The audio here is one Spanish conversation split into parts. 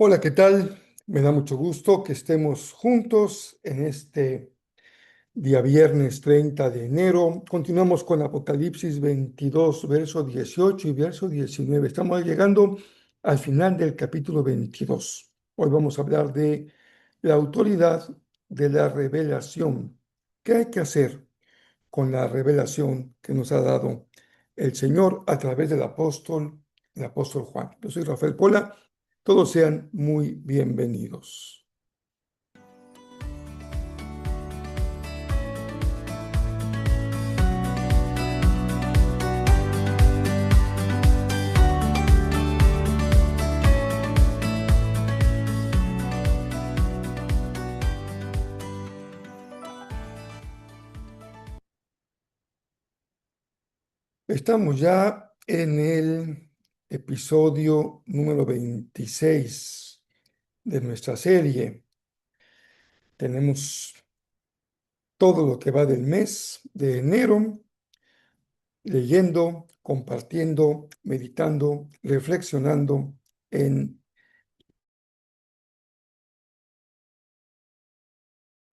Hola, ¿qué tal? Me da mucho gusto que estemos juntos en este día viernes 30 de enero. Continuamos con Apocalipsis 22, verso 18 y verso 19. Estamos llegando al final del capítulo 22. Hoy vamos a hablar de la autoridad de la revelación. ¿Qué hay que hacer con la revelación que nos ha dado el Señor a través del apóstol Juan? Yo soy Rafael Pola. Todos sean muy bienvenidos. Estamos ya en el episodio número 26 de nuestra serie. Tenemos todo lo que va del mes de enero, leyendo, compartiendo, meditando, reflexionando en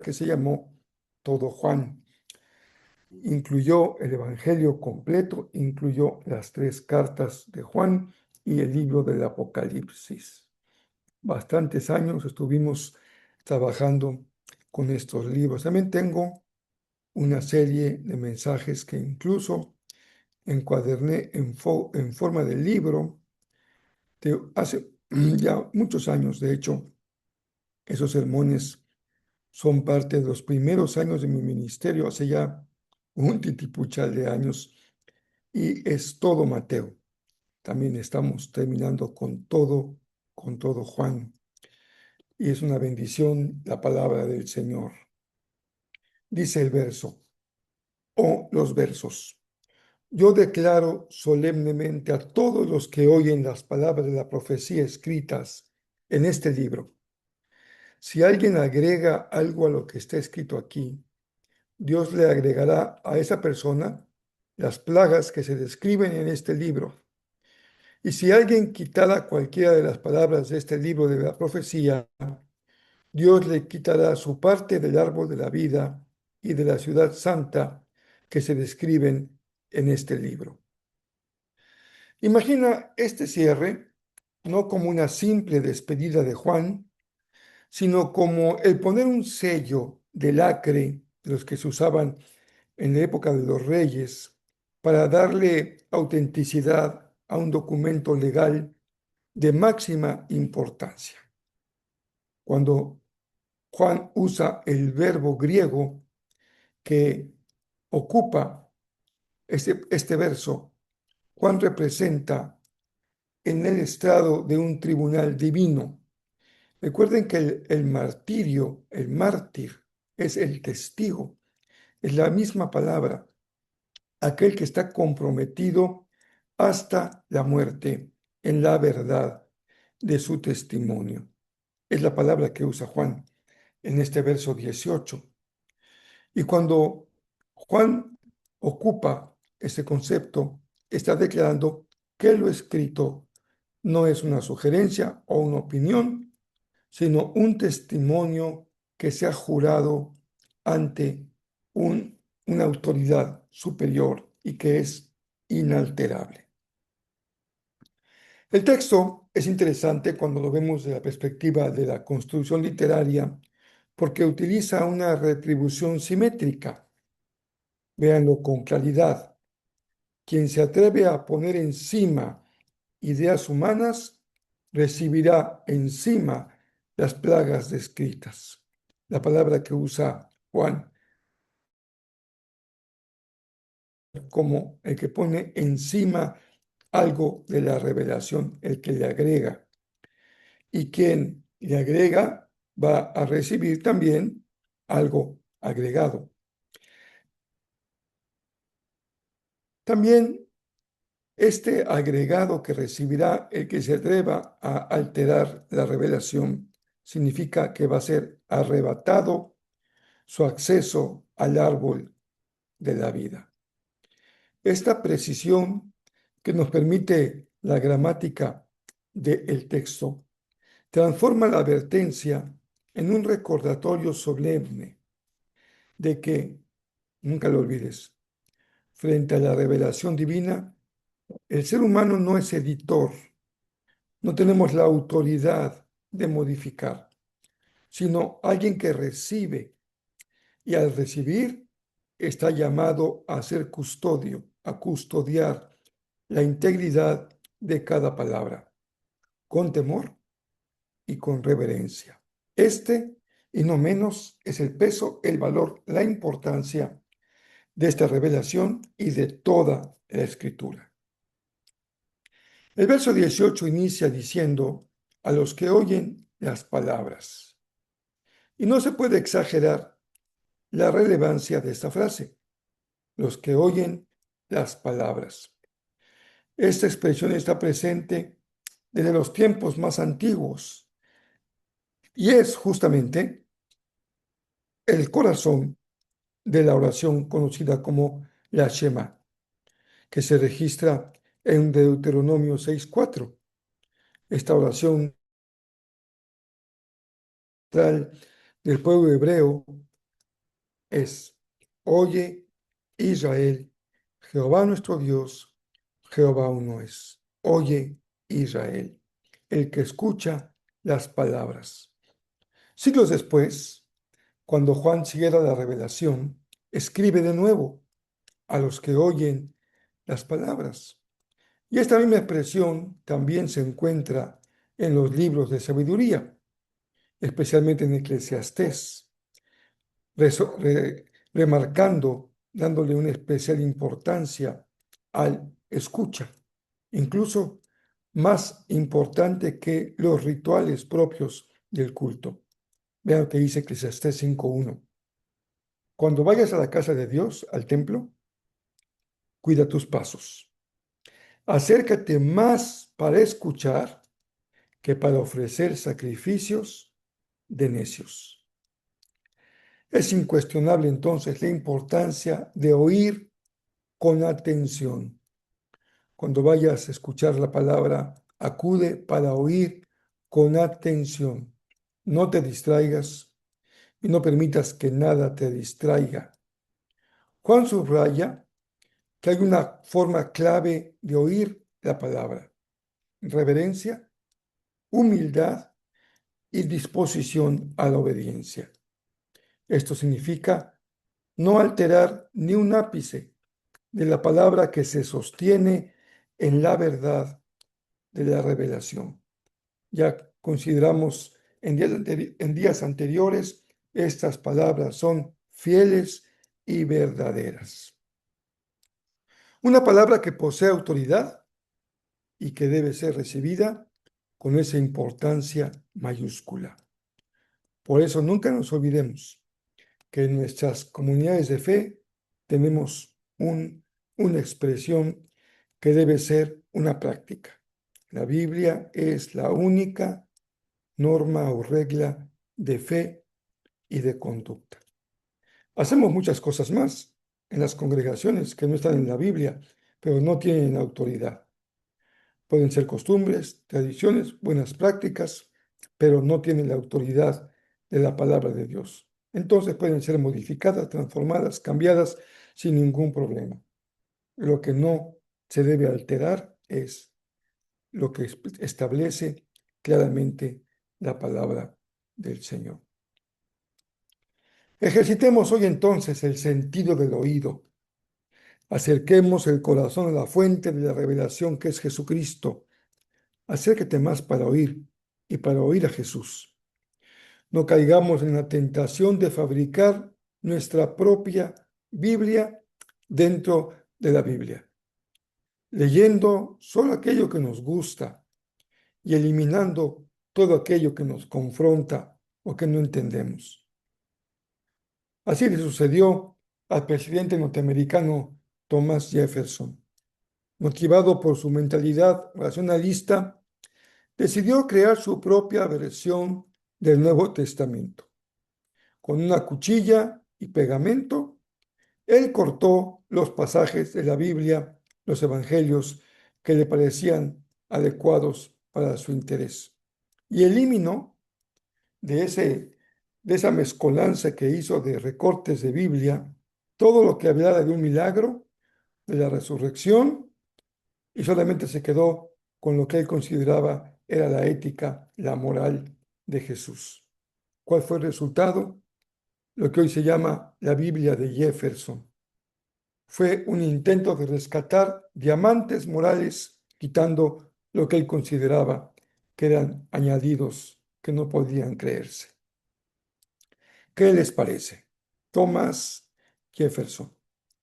que se llamó Todo Juan. Incluyó el Evangelio completo, incluyó las tres cartas de Juan y el libro del Apocalipsis. Bastantes años estuvimos trabajando con estos libros. También tengo una serie de mensajes que incluso encuaderné en forma de libro de hace ya muchos años. De hecho, esos sermones son parte de los primeros años de mi ministerio, hace ya un titipuchal de años, y es todo Mateo. También estamos terminando con todo Juan. Y es una bendición la palabra del Señor. Dice el verso, o los versos. Yo declaro solemnemente a todos los que oyen las palabras de la profecía escritas en este libro. Si alguien agrega algo a lo que está escrito aquí, Dios le agregará a esa persona las plagas que se describen en este libro. Y si alguien quitara cualquiera de las palabras de este libro de la profecía, Dios le quitará su parte del árbol de la vida y de la ciudad santa que se describen en este libro. Imagina este cierre no como una simple despedida de Juan, sino como el poner un sello de lacre, de los que se usaban en la época de los reyes, para darle autenticidad a un documento legal de máxima importancia. Cuando Juan usa el verbo griego que ocupa este verso, Juan representa en el estrado de un tribunal divino. Recuerden que el martirio, el mártir, es el testigo, es la misma palabra, aquel que está comprometido hasta la muerte en la verdad de su testimonio. Es la palabra que usa Juan en este verso 18. Y cuando Juan ocupa ese concepto, está declarando que lo escrito no es una sugerencia o una opinión, sino un testimonio que se ha jurado ante una autoridad superior y que es inalterable. El texto es interesante cuando lo vemos desde la perspectiva de la construcción literaria, porque utiliza una retribución simétrica. Véanlo con claridad. Quien se atreve a poner encima ideas humanas, recibirá encima las plagas descritas. La palabra que usa Juan como el que pone encima algo de la revelación, el que le agrega. Y quien le agrega va a recibir también algo agregado. También este agregado que recibirá el que se atreva a alterar la revelación significa que va a ser arrebatado su acceso al árbol de la vida. Esta precisión que nos permite la gramática del texto transforma la advertencia en un recordatorio solemne de que, nunca lo olvides, frente a la revelación divina, el ser humano no es editor, no tenemos la autoridad de modificar, sino alguien que recibe y al recibir está llamado a ser custodio, a custodiar la integridad de cada palabra, con temor y con reverencia. Este, y no menos, es el peso, el valor, la importancia de esta revelación y de toda la Escritura. El verso 18 inicia diciendo, a los que oyen las palabras. Y no se puede exagerar la relevancia de esta frase, los que oyen las palabras. Esta expresión está presente desde los tiempos más antiguos y es justamente el corazón de la oración conocida como la Shema, que se registra en Deuteronomio 6:4. Esta oración del pueblo hebreo es: Oye, Israel, Jehová nuestro Dios, Jehová uno es. Oye, Israel, el que escucha las palabras. Siglos después, cuando Juan siguiera la revelación, escribe de nuevo a los que oyen las palabras. Y esta misma expresión también se encuentra en los libros de sabiduría, especialmente en Eclesiastés, remarcando, dándole una especial importancia al escucha, incluso más importante que los rituales propios del culto. Vean lo que dice Eclesiastés 5:1. Cuando vayas a la casa de Dios, al templo, cuida tus pasos. Acércate más para escuchar que para ofrecer sacrificios de necios. Es incuestionable entonces la importancia de oír con atención. Cuando vayas a escuchar la palabra, acude para oír con atención. No te distraigas y no permitas que nada te distraiga. Juan subraya que hay una forma clave de oír la palabra: reverencia, humildad y disposición a la obediencia. Esto significa no alterar ni un ápice de la palabra que se sostiene en la verdad de la revelación. Ya consideramos en días anteriores, estas palabras son fieles y verdaderas. Una palabra que posee autoridad y que debe ser recibida con esa importancia mayúscula. Por eso nunca nos olvidemos que en nuestras comunidades de fe tenemos una expresión que debe ser una práctica. La Biblia es la única norma o regla de fe y de conducta. Hacemos muchas cosas más en las congregaciones que no están en la Biblia, pero no tienen autoridad. Pueden ser costumbres, tradiciones, buenas prácticas, pero no tienen la autoridad de la palabra de Dios. Entonces pueden ser modificadas, transformadas, cambiadas sin ningún problema. Lo que no se debe alterar es lo que establece claramente la palabra del Señor. Ejercitemos hoy entonces el sentido del oído. Acerquemos el corazón a la fuente de la revelación que es Jesucristo. Acércate más para oír y para oír a Jesús. No caigamos en la tentación de fabricar nuestra propia Biblia dentro de la Biblia, leyendo solo aquello que nos gusta y eliminando todo aquello que nos confronta o que no entendemos. Así le sucedió al presidente norteamericano Thomas Jefferson. Motivado por su mentalidad racionalista, decidió crear su propia versión del Nuevo Testamento. Con una cuchilla y pegamento, él cortó los pasajes de la Biblia, los evangelios, que le parecían adecuados para su interés. y eliminó de esa mezcolanza que hizo de recortes de Biblia todo lo que hablara de un milagro, de la resurrección, y solamente se quedó con lo que él consideraba era la ética, la moral de Jesús. ¿Cuál fue el resultado? Lo que hoy se llama la Biblia de Jefferson. Fue un intento de rescatar diamantes morales, quitando lo que él consideraba que eran añadidos que no podían creerse. ¿Qué les parece? Thomas Jefferson,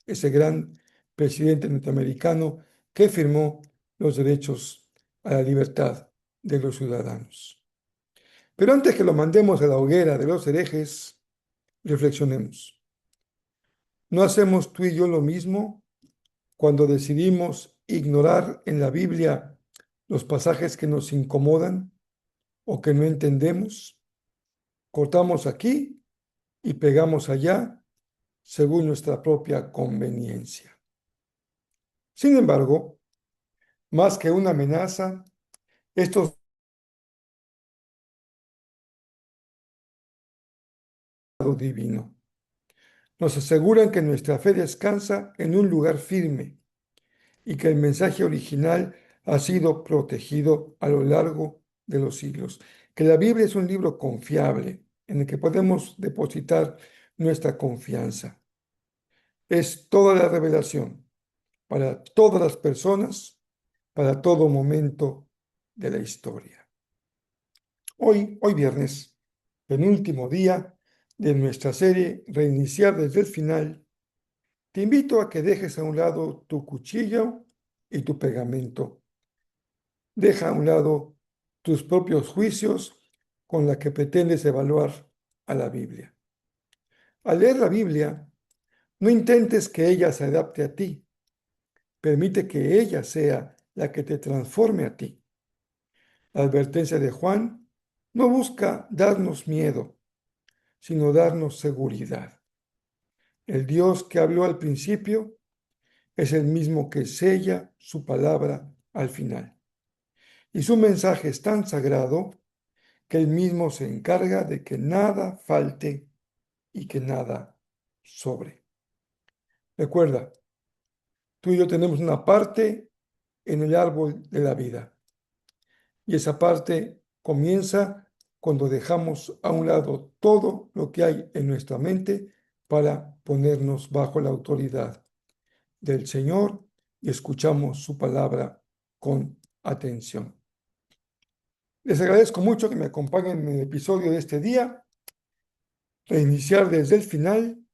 ese gran presidente norteamericano que firmó los derechos a la libertad de los ciudadanos. Pero antes que lo mandemos a la hoguera de los herejes, reflexionemos. ¿No hacemos tú y yo lo mismo cuando decidimos ignorar en la Biblia los pasajes que nos incomodan o que no entendemos? Cortamos aquí y pegamos allá según nuestra propia conveniencia. Sin embargo, más que una amenaza, estos divino nos aseguran que nuestra fe descansa en un lugar firme y que el mensaje original ha sido protegido a lo largo de los siglos, que la Biblia es un libro confiable en el que podemos depositar nuestra confianza. Es toda la revelación para todas las personas, para todo momento de la historia. Hoy viernes, penúltimo día de nuestra serie Reiniciar desde el final, te invito a que dejes a un lado tu cuchillo y tu pegamento. Deja a un lado tus propios juicios con la que pretendes evaluar a la Biblia. Al leer la Biblia, no intentes que ella se adapte a ti. Permite que ella sea la que te transforme a ti. La advertencia de Juan no busca darnos miedo, sino darnos seguridad. El Dios que habló al principio es el mismo que sella su palabra al final. Y su mensaje es tan sagrado que él mismo se encarga de que nada falte y que nada sobre. Recuerda, tú y yo tenemos una parte en el árbol de la vida. Y esa parte comienza cuando dejamos a un lado todo lo que hay en nuestra mente para ponernos bajo la autoridad del Señor y escuchamos su palabra con atención. Les agradezco mucho que me acompañen en el episodio de este día, reiniciar desde el final,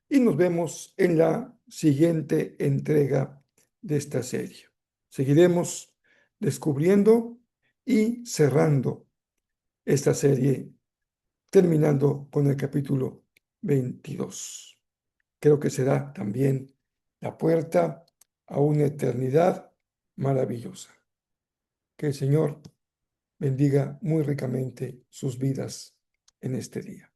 y nos vemos en la siguiente entrega de esta serie. Seguiremos descubriendo y cerrando esta serie, terminando con el capítulo 22. Creo que será también la puerta a una eternidad maravillosa. Que el Señor bendiga muy ricamente sus vidas en este día.